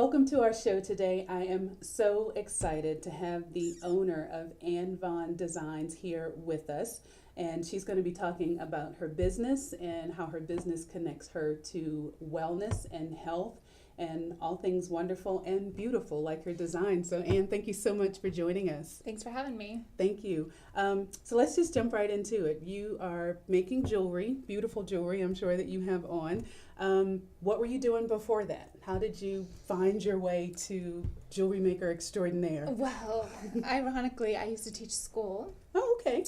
welcome to our show today. I am so excited to have the owner of Ann Von Designs here with us. And she's going to be talking about her business and how her business connects her to wellness and health and all things wonderful and beautiful like her design. So Ann, thank you so much for joining us. Thanks for having me. Thank you. So let's just jump right into it. You are making jewelry, beautiful jewelry I'm sure that you have on. What were you doing before that? How did you find your way to jewelry maker extraordinaire? Well, ironically, I used to teach school, Oh, okay.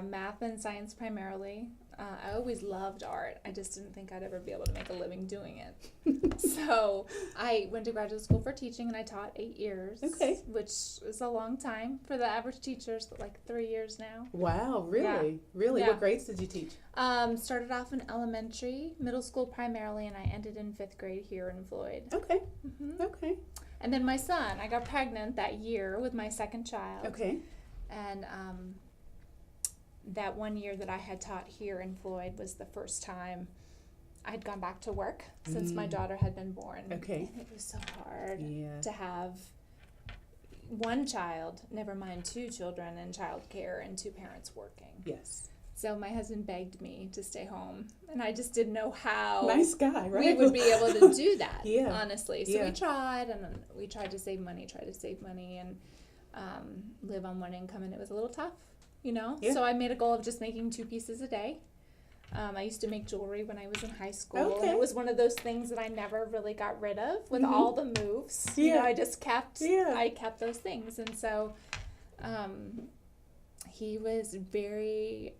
math and science primarily. I always loved art. I just didn't think I'd ever be able to make a living doing it. So I went to graduate school for teaching, and I taught 8 years. Okay. Which is a long time for the average teachers, but like 3 years now. Wow, really? Yeah. Really? Yeah. What grades did you teach? Started off in elementary, middle school primarily, and I ended in 5th grade here in Floyd. Okay. hmm Okay. And then my son, I got pregnant that year with my second child. Okay. And that 1 year that I had taught here in Floyd was the first time I had gone back to work since my daughter had been born. Okay. And it was so hard Yeah. to have one child, never mind 2 children in childcare and 2 parents working. Yes. So my husband begged me to stay home, and I just didn't know how Nice guy, right? we would be able to do that, Yeah. honestly. So Yeah. we tried, and we tried to save money, and live on one income, and it was a little tough, you know? Yeah. So I made a goal of just making 2 pieces a day. I used to make jewelry when I was in high school, and Okay. it was one of those things that I never really got rid of with Mhm. all the moves. You know, Yeah. I just kept, Yeah. I kept those things, and so he was very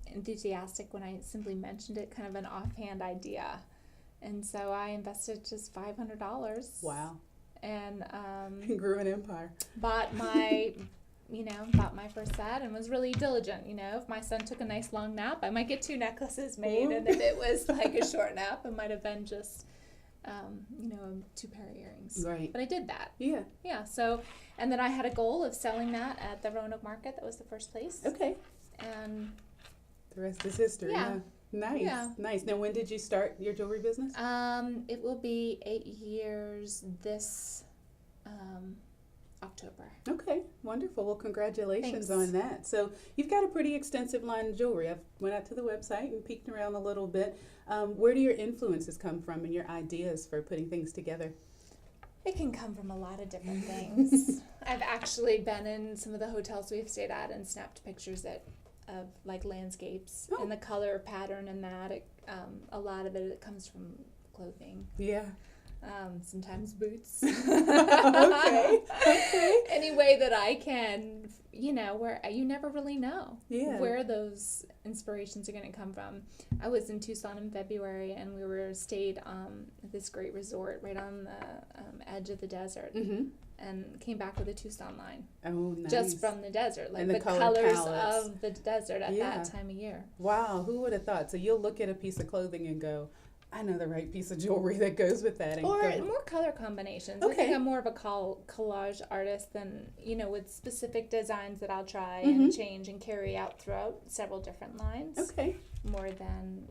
enthusiastic when I simply mentioned it, kind of an offhand idea. And so I invested just $500 Wow. and Grew an empire. bought my, bought my first set and was really diligent. You know, if my son took a nice long nap, I might get 2 necklaces made. Ooh. And if it was like a short nap, it might have been just, 2 pair of earrings. Right. But I did that. Yeah. Yeah, so, and then I had a goal of selling that at the Roanoke Market. That was the first place. Okay. And The rest is history. Yeah. Nice. Yeah. Nice. Now, when did you start your jewelry business? it will be 8 years this October. Okay, wonderful. Well, congratulations Thanks. on that. So you've got a pretty extensive line of jewelry. I've went out to the website and peeked around a little bit. Where do your influences come from and your ideas for putting things together? It can come from a lot of different things. I've actually been in some of the hotels we've stayed at and snapped pictures of like landscapes Oh. and the color pattern and that. A lot of it comes from clothing. Yeah. Sometimes boots. Okay. Okay. Any way that I can, where you never really know Yeah. where those inspirations are going to come from. I was in Tucson in February, and we stayed at this great resort right on the edge of the desert, Mm-hmm. and came back with a Tucson line Oh, nice. just from the desert, like And the the color colors palettes. of the desert at Yeah. that time of year. Wow, who would have thought? So you'll look at a piece of clothing and go, I know the right piece of jewelry that goes with that. And Or go, more color combinations. I Okay. think I'm more of a collage artist than, with specific designs that I'll try Mhm. and change and carry out throughout several different lines, okay. more than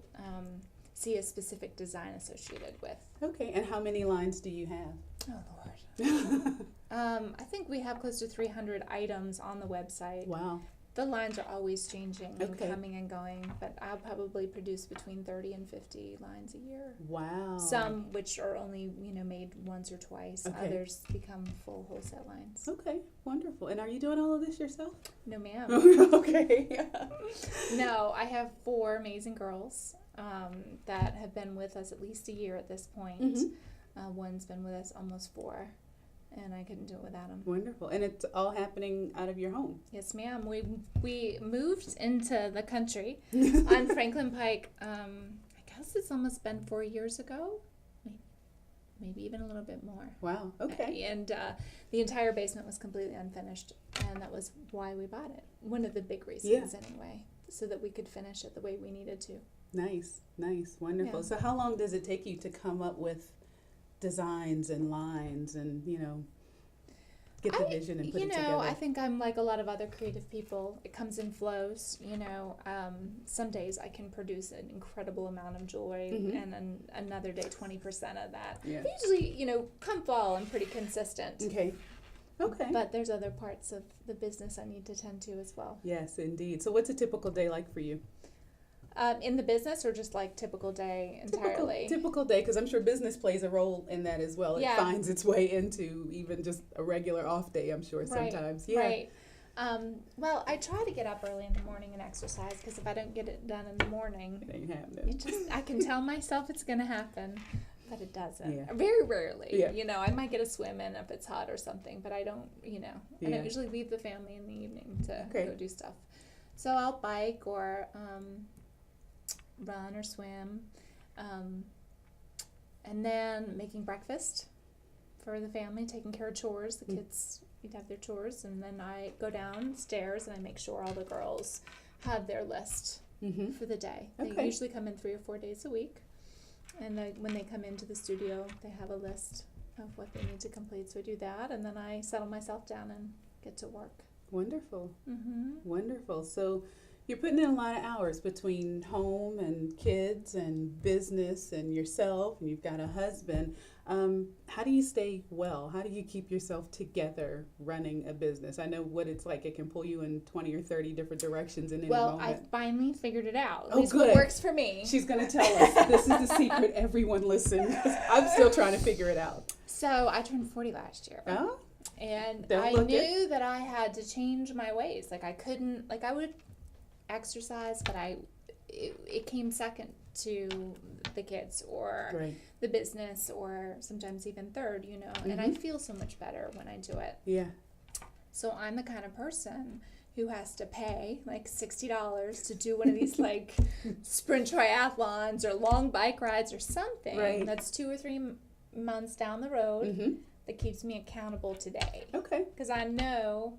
see a specific design associated with. Okay. And how many lines do you have? Oh, Lord. I think we have close to 300 items on the website. Wow. The lines are always changing and Okay. coming and going, but I'll probably produce between 30 and 50 lines a year. Wow. Some which are only, made once or twice. Okay. Others become full wholesale lines. Okay, wonderful. And are you doing all of this yourself? No, ma'am. Okay. No, I have 4 amazing girls that have been with us at least a year at this point. Mhm. One's been with us almost 4, and I couldn't do it without them. Wonderful. And it's all happening out of your home. Yes, ma'am. We moved into the country on Franklin Pike. I guess it's almost been 4 years ago, maybe even a little bit more. Wow. Okay. And the entire basement was completely unfinished, and that was why we bought it. One of the big reasons, anyway, so that we could finish it the way we needed to. Nice. Nice. Wonderful. Yeah. So how long does it take you to come up with designs and lines and, get the vision and put it together? I think I'm like a lot of other creative people. It comes in flows. Some days I can produce an incredible amount of joy, and then another day 20% of that. Yeah. Usually, come fall, I'm pretty consistent. Okay. But there's other parts of the business I need to tend to as well. Yes, indeed. So what's a typical day like for you? In the business, or just like typical day entirely? Typical day, because I'm sure business plays a role in that as well. It finds its way into even just a regular off day, I'm sure, sometimes. Yeah. Right. Well, I try to get up early in the morning and exercise, because if I don't get it done in the morning, it ain't happening. I can tell myself it's going to happen, but it doesn't. Yeah. Very rarely. Yeah. I might get a swim in if it's hot or something, but I don't, I don't usually leave the family in the evening to go do stuff. So I'll bike or run or swim, and then making breakfast for the family, taking care of chores. The kids need to have their chores, and then I go downstairs and I make sure all the girls have their list for the day. They usually come in 3 or 4 days a week, and when they come into the studio, they have a list of what they need to complete. So I do that, and then I settle myself down and get to work. Wonderful. Wonderful. So you're putting in a lot of hours between home and kids and business and yourself, and you've got a husband. How do you stay well? How do you keep yourself together running a business? I know what it's like. It can pull you in 20 or 30 different directions in any moment. Well, I finally figured it out. At Oh, least good. what works for me. She's going to tell us. This is the secret. Everyone listen. I'm still trying to figure it out. So I turned 40 last year. Oh? And Don't I look knew that I had to change my ways. Like I couldn't, like I would exercise, but it came second to the kids or Right. the business, or sometimes even third, and I feel so much better when I do it. Yeah. So I'm the kind of person who has to pay like $60 to do one of these like sprint triathlons or long bike rides or something that's 2 or 3 months down the road that keeps me accountable today. Okay. Because I know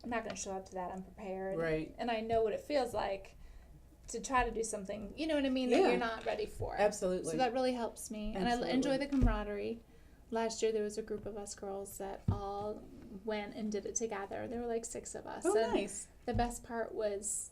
I'm not going to show up to that unprepared. Right. And I know what it feels like to try to do something, you know what I mean, that Yeah. you're not ready for. Absolutely. So that really helps me. Absolutely. And I enjoy the camaraderie. Last year there was a group of us girls that all went and did it together. There were like 6 of us. Oh, and nice. the best part was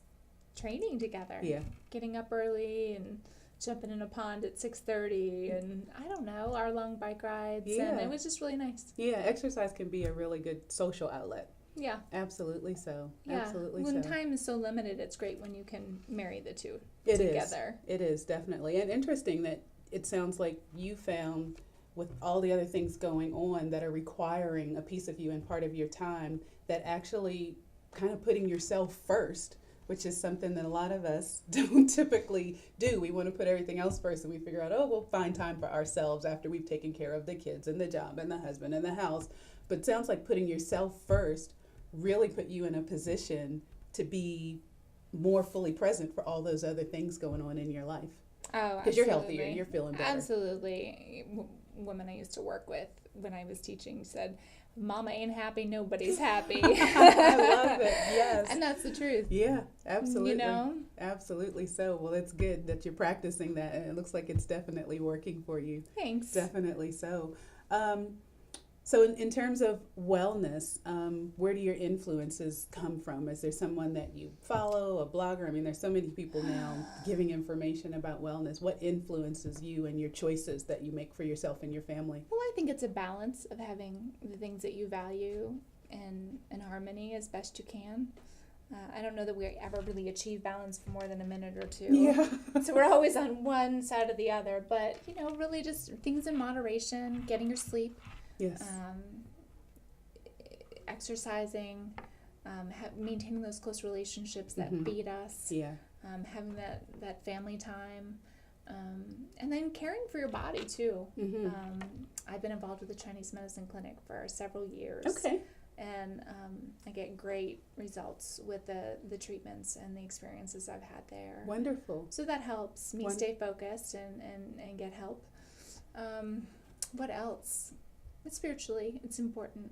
training together. Yeah. Getting up early and jumping in a pond at 6:30, and I don't know, our long bike rides, and it was just really nice. Yeah, exercise can be a really good social outlet. Yeah. Absolutely so. Yeah. Absolutely When so. time is so limited, it's great when you can marry the two It together. is. It is, definitely. And interesting that it sounds like you found, with all the other things going on that are requiring a piece of you and part of your time, that actually kind of putting yourself first, which is something that a lot of us don't typically do. We want to put everything else first, and we figure out, oh, we'll find time for ourselves after we've taken care of the kids and the job and the husband and the house. But it sounds like putting yourself first really put you in a position to be more fully present for all those other things going on in your life. Oh, Because you're healthier, you're feeling better. Absolutely. Women I used to work with when I was teaching said, Mama ain't happy, nobody's happy. I love it, yes. And that's the truth. Yeah, absolutely. You know? Absolutely so. Well, it's good that you're practicing that, and it looks like it's definitely working for you. Thanks. Definitely so. So in terms of wellness, where do your influences come from? Is there someone that you follow, a blogger? I mean, there's so many people now giving information about wellness. What influences you and your choices that you make for yourself and your family? Well, I think it's a balance of having the things that you value in harmony as best you can. I don't know that we ever really achieve balance for more than a minute or two. Yeah. So we're always on one side or the other. But, really just things in moderation, getting your sleep. Yes. Exercising, maintaining those close relationships that feed us, Yeah. having that family time, and then caring for your body too. I've been involved with the Chinese medicine clinic for several years. Okay. And I get great results with the treatments and the experiences I've had there. Wonderful. So that helps me stay focused and get help. What else? But spiritually, it's important,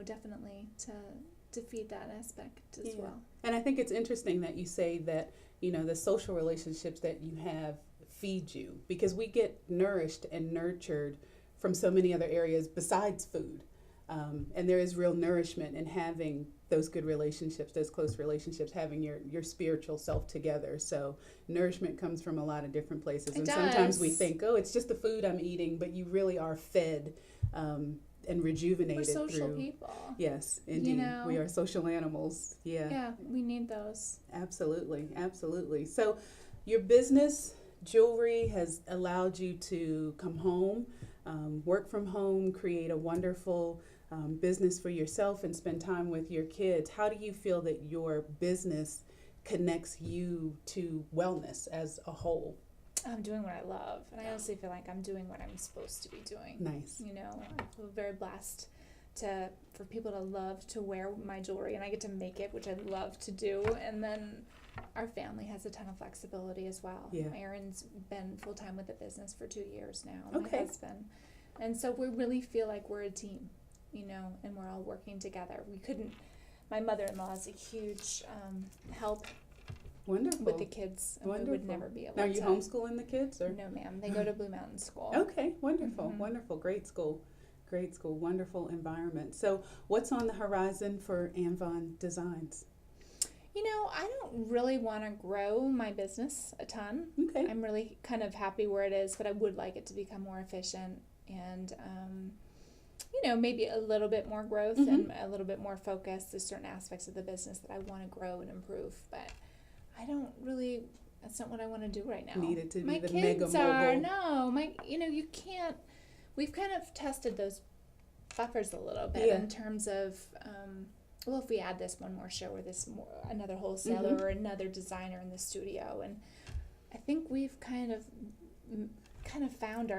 definitely to feed that aspect as well. And I think it's interesting that you say that, the social relationships that you have feed you, because we get nourished and nurtured from so many other areas besides food. And there is real nourishment in having those good relationships, those close relationships, having your spiritual self together. So nourishment comes from a lot of different places. It And sometimes does. we think, oh, it's just the food I'm eating, but you really are fed and We're rejuvenated social through. people. Yes, indeed. know? We are social animals. Yeah, Yeah, we need those. absolutely. Absolutely. So your business, jewelry, has allowed you to come home, work from home, create a wonderful business for yourself, and spend time with your kids. How do you feel that your business connects you to wellness as a whole? I'm doing what I love, and I honestly feel like I'm doing what I'm supposed to be doing. Nice. You know, I feel very blessed for people to love to wear my jewelry, and I get to make it, which I love to do. And then our family has a ton of flexibility as well. Yeah. Aaron's been full time with the business for 2 years now. Okay. My husband, and so we really feel like we're a team, you know, and we're all working together. We couldn't. My mother-in-law is a huge help Wonderful. with the kids, and we would Wonderful. never be able Now, are to. you homeschooling the kids, or? No, ma'am. They go to Blue Mountain School. Okay, wonderful, Mhm. wonderful. Great school. Great school. Wonderful environment. So, what's on the horizon for Ann Von Designs? You know, I don't really want to grow my business a ton. Okay. I'm really kind of happy where it is, but I would like it to become more efficient and, you know, maybe a little bit more growth and a little bit more focus. There's certain aspects of the business that I want to grow and improve, but I don't really, that's not what I want to do right now. Need it to be My the mega kids are, mogul. no, you know, you can't, we've kind of tested those buffers a little bit Yeah. in terms of, well, if we add this one more show or another wholesaler or another designer in the studio, and I think we've kind of found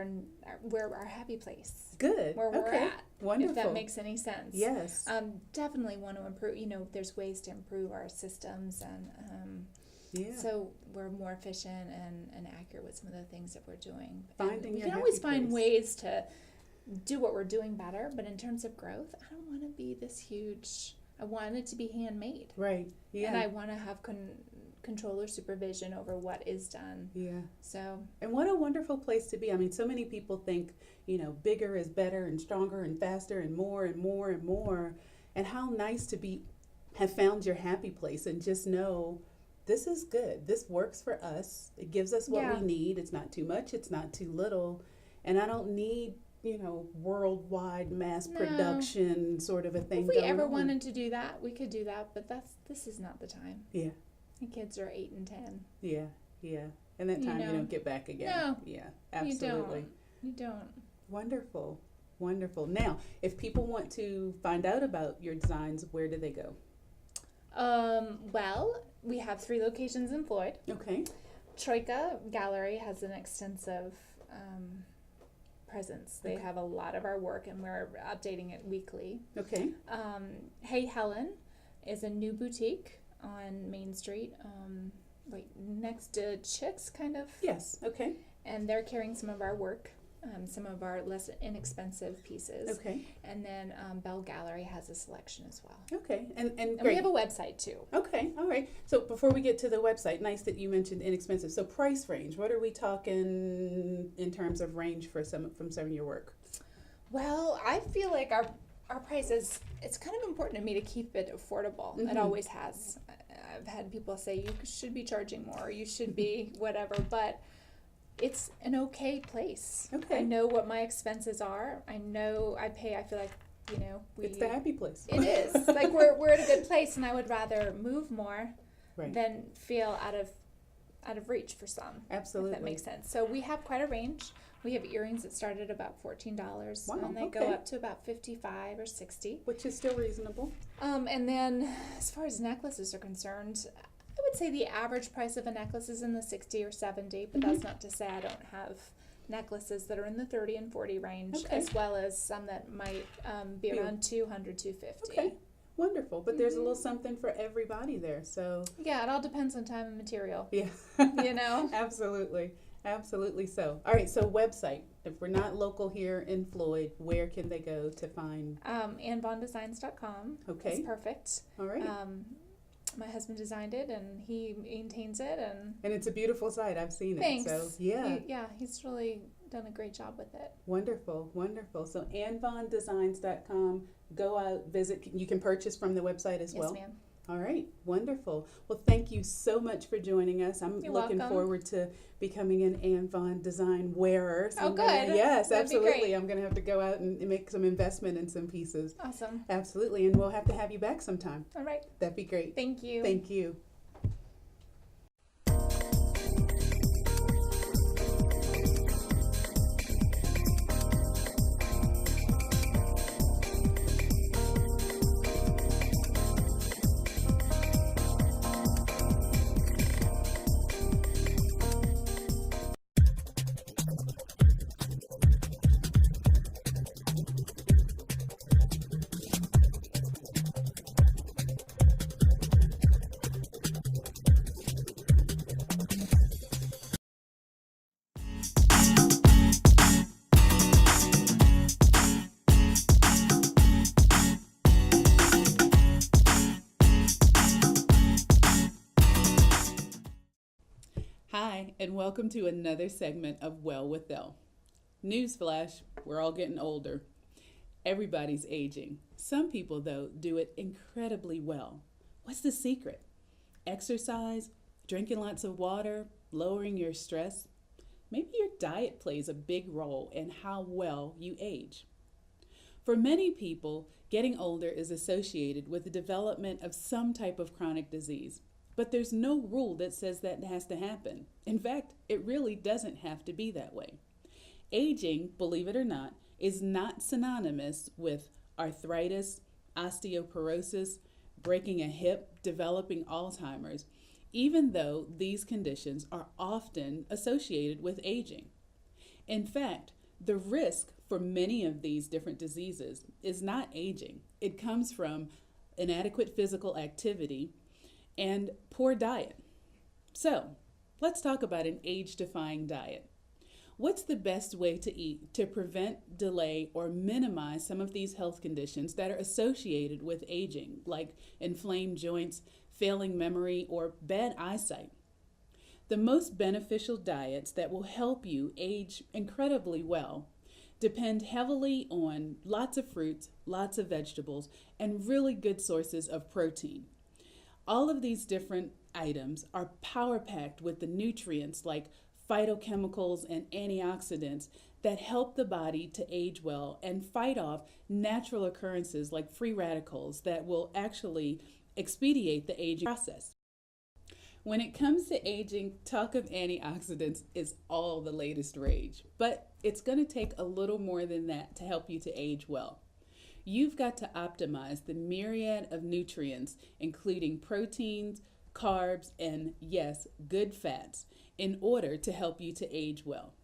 where our happy place, Good. where we're Okay. at, Wonderful. if that makes any sense. Yes. Definitely want to improve. You know, there's ways to improve our systems, and Yeah. so we're more efficient and accurate with some of the things that we're doing. Finding and we your can always happy find place. ways to do what we're doing better, but in terms of growth, I don't want to be this huge. I want it to be handmade, Right. Yeah. and I want to have controller supervision over what is done. Yeah. So And what a wonderful place to be. I mean, so many people think, you know, bigger is better and stronger and faster and more and more and more. And how nice to have found your happy place and just know this is good. This works for us. It gives us what Yeah. we need. It's not too much. It's not too little. And I don't need, you know, worldwide mass No. production sort of a thing. if we going ever on. wanted to do that, we could do that, but this is not the time. Yeah. The kids are 8 and 10. Yeah. Yeah. And that You time you know. don't get back again. No. Yeah. Absolutely. You don't. Wonderful. Wonderful. Now, if people want to find out about your designs, where do they go? Well, we have 3 locations in Floyd. Okay. Troika Gallery has an extensive presence. They Okay. have a lot of our work, and we're updating it weekly. Okay. Hey Helen is a new boutique on Main Street, right next to Chicks, kind of. Yes. Okay. And they're carrying some of our work, some of our less inexpensive pieces. Okay. And then Bell Gallery has a selection as well. Okay. And And great. we have a website too. Okay. All right. So before we get to the website, nice that you mentioned inexpensive. So price range. What are we talking in terms of range from some of your work? Well, I feel like our prices, it's kind of important to me to keep it affordable. It Mhm. always has. I've had people say you should be charging more, you should be whatever, but it's an okay place. Okay. I know what my expenses are. I know I feel like, you know, It's the happy place. it is. Like we're at a good place, and I would rather move more Right. than feel out of reach for some. Absolutely. If that makes sense. So we have quite a range. We have earrings that start at about $14, Wow, and they go okay. up to about $55 or $60. Which is still reasonable. And then as far as necklaces are concerned, I would say the average price of a necklace is in the 60 or 70, but that's not to say I don't have necklaces that are in the 30 and 40 range, Okay. as well as some that might be Yeah. around 200, 250. Okay. Wonderful. But there's a little something for everybody there. So Yeah, it all depends on time and material, yeah. you know? Absolutely. Absolutely so. All right, so website. If we're not local here in Floyd, where can they go to find? AnnVonDesigns.com Okay. is perfect. All right. My husband designed it, and he maintains it, and And it's a beautiful site. I've seen it. thanks. So yeah, He's really done a great job with it. wonderful, wonderful. So AnnVonDesigns.com. go out, visit. You can purchase from the website as well. Yes, ma'am. All right, wonderful. Well, thank you so much for joining us. I'm You're looking welcome. forward to becoming an Anne Von design wearer. So Oh, I'm gonna- good. yes, That'd be absolutely. great. I'm going to have to go out and make some investment in some pieces. Awesome. Absolutely, and we'll have to have you back sometime. All right. That'd be great. Thank you. Thank you. Hi, and welcome to another segment of Well with Elle. Newsflash, we're all getting older. Everybody's aging. Some people, though, do it incredibly well. What's the secret? Exercise, drinking lots of water, lowering your stress. Maybe your diet plays a big role in how well you age. For many people, getting older is associated with the development of some type of chronic disease. But there's no rule that says that has to happen. In fact, it really doesn't have to be that way. Aging, believe it or not, is not synonymous with arthritis, osteoporosis, breaking a hip, developing Alzheimer's, even though these conditions are often associated with aging. In fact, the risk for many of these different diseases is not aging. It comes from inadequate physical activity and poor diet. So, let's talk about an age-defying diet. What's the best way to eat to prevent, delay, or minimize some of these health conditions that are associated with aging, like inflamed joints, failing memory, or bad eyesight? The most beneficial diets that will help you age incredibly well depend heavily on lots of fruits, lots of vegetables, and really good sources of protein. All of these different items are power-packed with the nutrients like phytochemicals and antioxidants that help the body to age well and fight off natural occurrences like free radicals that will actually expedite the aging process. When it comes to aging, talk of antioxidants is all the latest rage, but it's going to take a little more than that to help you to age well. You've got to optimize the myriad of nutrients, including proteins, carbs, and yes, good fats, in order to help you to age well.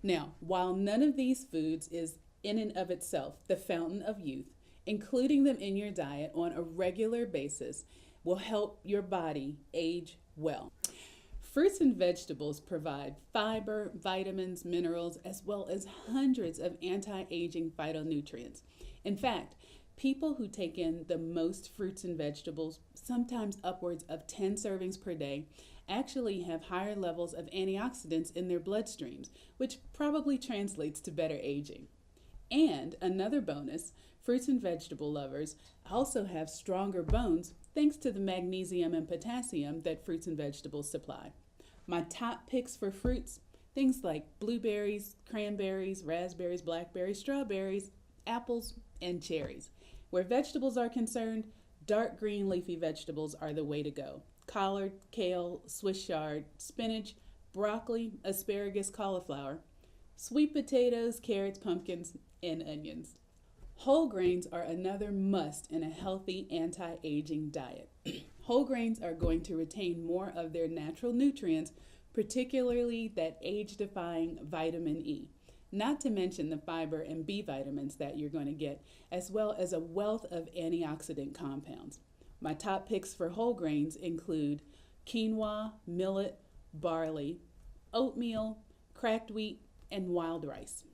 Now, while none of these foods is in and of itself the fountain of youth, including them in your diet on a regular basis will help your body age well. Fruits and vegetables provide fiber, vitamins, minerals, as well as hundreds of anti-aging phytonutrients. In fact, people who take in the most fruits and vegetables, sometimes upwards of 10 servings per day, actually have higher levels of antioxidants in their bloodstreams, which probably translates to better aging. And another bonus, fruits and vegetable lovers also have stronger bones thanks to the magnesium and potassium that fruits and vegetables supply. My top picks for fruits, things like blueberries, cranberries, raspberries, blackberries, strawberries, apples, and cherries. Where vegetables are concerned, dark green leafy vegetables are the way to go. Collard, kale, Swiss chard, spinach, broccoli, asparagus, cauliflower, sweet potatoes, carrots, pumpkins, and onions. Whole grains are another must in a healthy anti-aging diet. Whole grains are going to retain more of their natural nutrients, particularly that age-defying vitamin E. Not to mention the fiber and B vitamins that you're going to get, as well as a wealth of antioxidant compounds. My top picks for whole grains include quinoa, millet, barley, oatmeal, cracked wheat, and wild rice.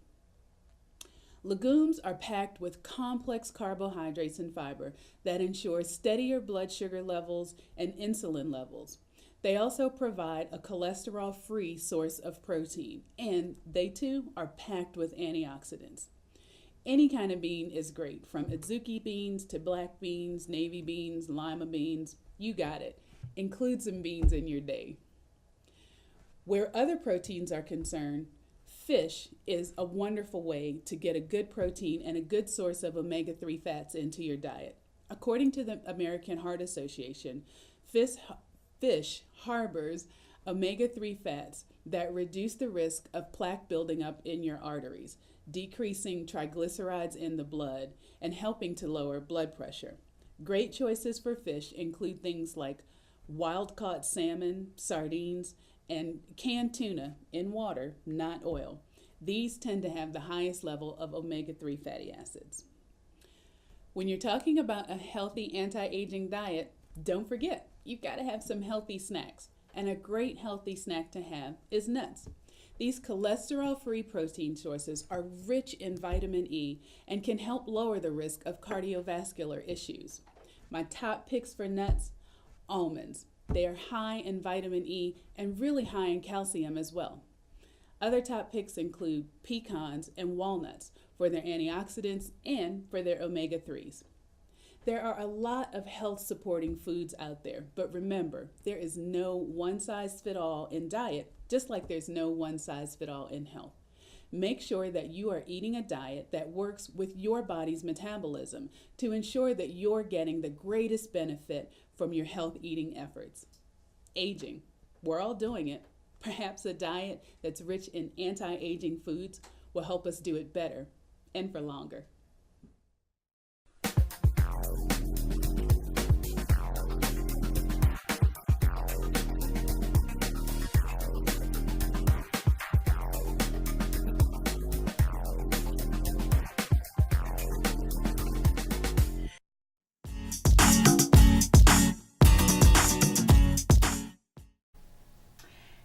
Legumes are packed with complex carbohydrates and fiber that ensure steadier blood sugar levels and insulin levels. They also provide a cholesterol-free source of protein, and they too are packed with antioxidants. Any kind of bean is great, from Azuki beans to black beans, navy beans, lima beans. You got it. Include some beans in your day. Where other proteins are concerned, fish is a wonderful way to get a good protein and a good source of omega-3 fats into your diet. According to the American Heart Association, fish harbors omega-3 fats that reduce the risk of plaque building up in your arteries, decreasing triglycerides in the blood, and helping to lower blood pressure. Great choices for fish include things like wild-caught salmon, sardines, and canned tuna in water, not oil. These tend to have the highest level of omega-3 fatty acids. When you're talking about a healthy anti-aging diet, don't forget, you've got to have some healthy snacks. And a great healthy snack to have is nuts. These cholesterol-free protein sources are rich in vitamin E and can help lower the risk of cardiovascular issues. My top picks for nuts: almonds. They are high in vitamin E and really high in calcium as well. Other top picks include pecans and walnuts for their antioxidants and for their omega-3s. There are a lot of health-supporting foods out there, but remember, there is no one-size-fits-all in diet, just like there's no one-size-fits-all in health. Make sure that you are eating a diet that works with your body's metabolism to ensure that you're getting the greatest benefit from your health eating efforts. Aging, we're all doing it. Perhaps a diet that's rich in anti-aging foods will help us do it better and for longer.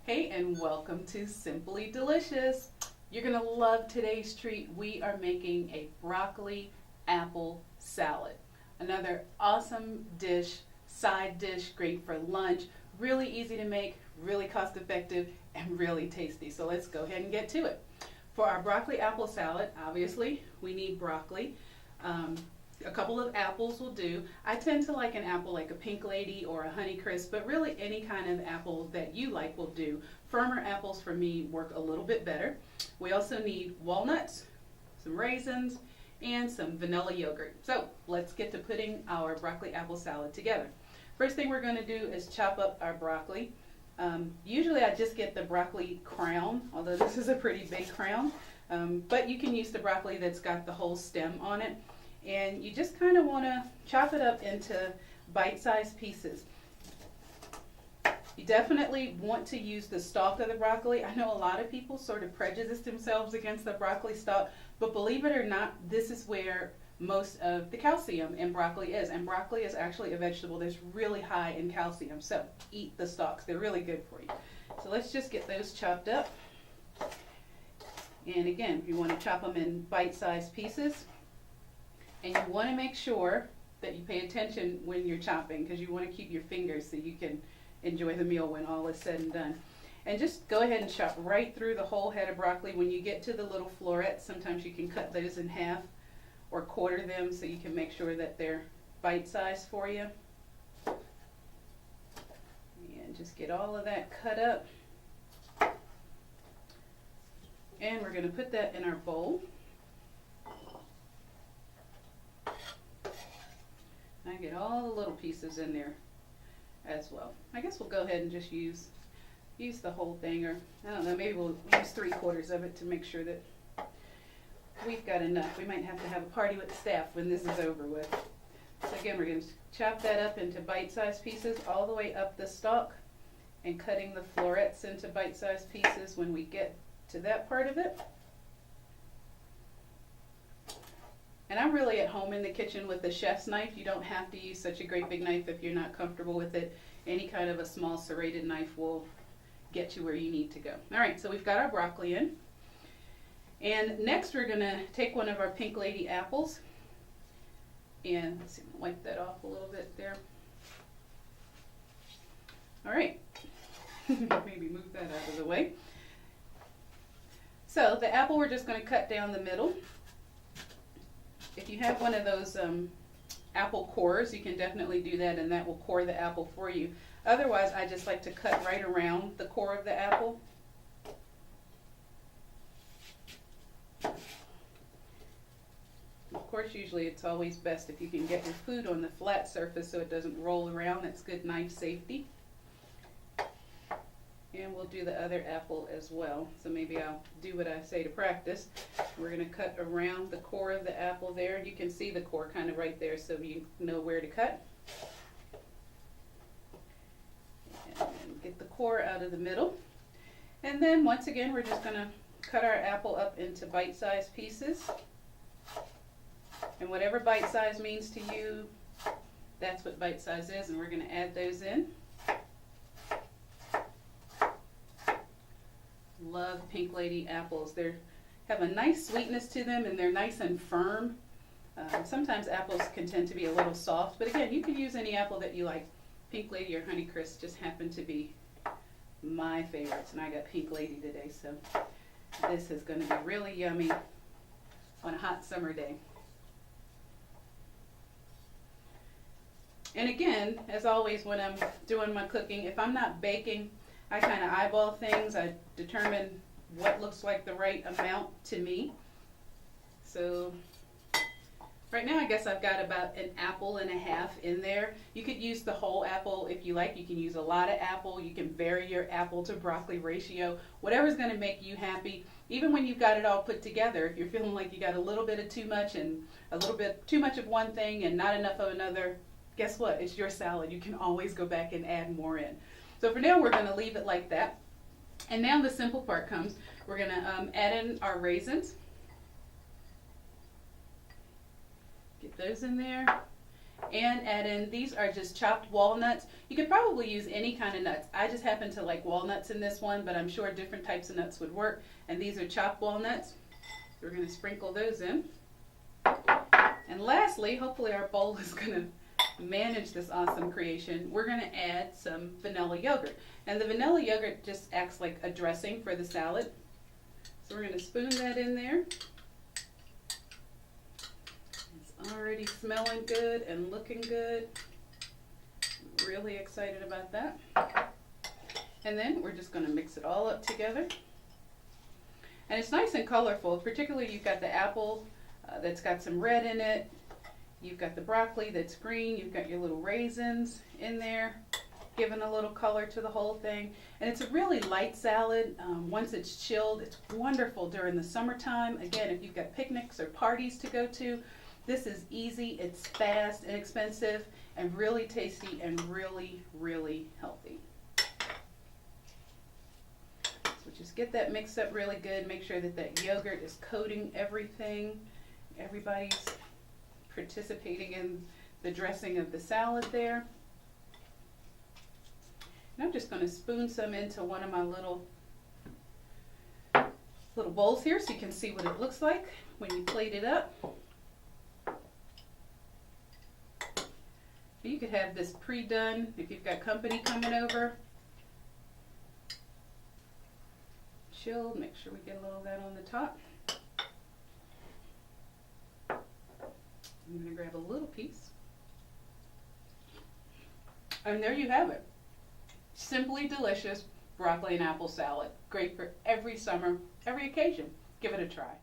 Hey, and welcome to Simply Delicious. You're gonna love today's treat. We are making a broccoli apple salad. Another awesome dish, side dish, great for lunch, really easy to make, really cost effective, and really tasty. So let's go ahead and get to it. For our broccoli apple salad, obviously, we need broccoli. A couple of apples will do. I tend to like an apple like a Pink Lady or a Honeycrisp, but really any kind of apple that you like will do. Firmer apples for me work a little bit better. We also need walnuts, some raisins, and some vanilla yogurt. So let's get to putting our broccoli apple salad together. First thing we're going to do is chop up our broccoli. Usually I just get the broccoli crown, although this is a pretty big crown, but you can use the broccoli that's got the whole stem on it. And you just kind of want to chop it up into bite-sized pieces. You definitely want to use the stalk of the broccoli. I know a lot of people sort of prejudice themselves against the broccoli stalk, but believe it or not, this is where most of the calcium in broccoli is. And broccoli is actually a vegetable that's really high in calcium, so eat the stalks. They're really good for you. So let's just get those chopped up. And again, you want to chop them in bite-sized pieces. And you want to make sure that you pay attention when you're chopping, because you want to keep your fingers so you can enjoy the meal when all is said and done. And just go ahead and chop right through the whole head of broccoli. When you get to the little florets, sometimes you can cut those in half or quarter them so you can make sure that they're bite-sized for you. And just get all of that cut up. And we're going to put that in our bowl. I get all the little pieces in there as well. I guess we'll go ahead and just use the whole thing, or I don't know, maybe we'll use 3/4 of it to make sure that we've got enough. We might have to have a party with the staff when this is over with. So again, we're going to chop that up into bite-sized pieces all the way up the stalk, and cutting the florets into bite-sized pieces when we get to that part of it. And I'm really at home in the kitchen with the chef's knife. You don't have to use such a great big knife if you're not comfortable with it. Any kind of a small serrated knife will get you where you need to go. All right, so we've got our broccoli in. And next we're going to take one of our Pink Lady apples. And let's see, wipe that off a little bit there. All right, maybe move that out of the way. So the apple we're just going to cut down the middle. you have one of those apple cores, you can definitely do that, and that will core the apple for you. Otherwise, I just like to cut right around the core of the apple. Of course, usually it's always best if you can get your food on the flat surface so it doesn't roll around. That's good knife safety. And we'll do the other apple as well. So maybe I'll do what I say to practice. We're going to cut around the core of the apple there. You can see the core kind of right there, so you know where to cut. And get the core out of the middle. And then once again, we're just going to cut our apple up into bite-sized pieces. And whatever bite size means to you, that's what bite size is, and we're going to add those in. Love Pink Lady apples. They have a nice sweetness to them, and they're nice and firm. Sometimes apples can tend to be a little soft, but again, you can use any apple that you like. Pink Lady or Honeycrisp just happen to be my favorites, and I got Pink Lady today, so this is going to be really yummy on a hot summer day. And again, as always, when I'm doing my cooking, if I'm not baking, I kind of eyeball things. I determine what looks like the right amount to me. So right now, I guess I've got about an apple and a half in there. You could use the whole apple if you like. You can use a lot of apple. You can vary your apple to broccoli ratio. Whatever's going to make you happy. Even when you've got it all put together, if you're feeling like you got a little bit of too much and a little bit too much of one thing and not enough of another, guess what? It's your salad. You can always go back and add more in. So for now, we're going to leave it like that. And now the simple part comes. We're going to add in our raisins. Get those in there. And add in, these are just chopped walnuts. You could probably use any kind of nuts. I just happen to like walnuts in this one, but I'm sure different types of nuts would work. And these are chopped walnuts. So we're going to sprinkle those in. And lastly, hopefully our bowl is going to manage this awesome creation. We're going to add some vanilla yogurt. And the vanilla yogurt just acts like a dressing for the salad. So we're going to spoon that in there. It's already smelling good and looking good. Really excited about that. And then we're just going to mix it all up together. And it's nice and colorful, particularly you've got the apple that's got some red in it. You've got the broccoli that's green. You've got your little raisins in there, giving a little color to the whole thing. And it's a really light salad. Once it's chilled, it's wonderful during the summertime. Again, if you've got picnics or parties to go to, this is easy, it's fast, inexpensive, and really tasty and really, really healthy. So just get that mixed up really good. Make sure that that yogurt is coating everything. Everybody's participating in the dressing of the salad there. And I'm just going to spoon some into one of my little bowls here so you can see what it looks like when you plate it up. You could have this pre-done if you've got company coming over. Chilled, make sure we get a little of that on the top. I'm going to grab a little piece. And there you have it. Simply delicious broccoli and apple salad. Great for every summer, every occasion. Give it a try.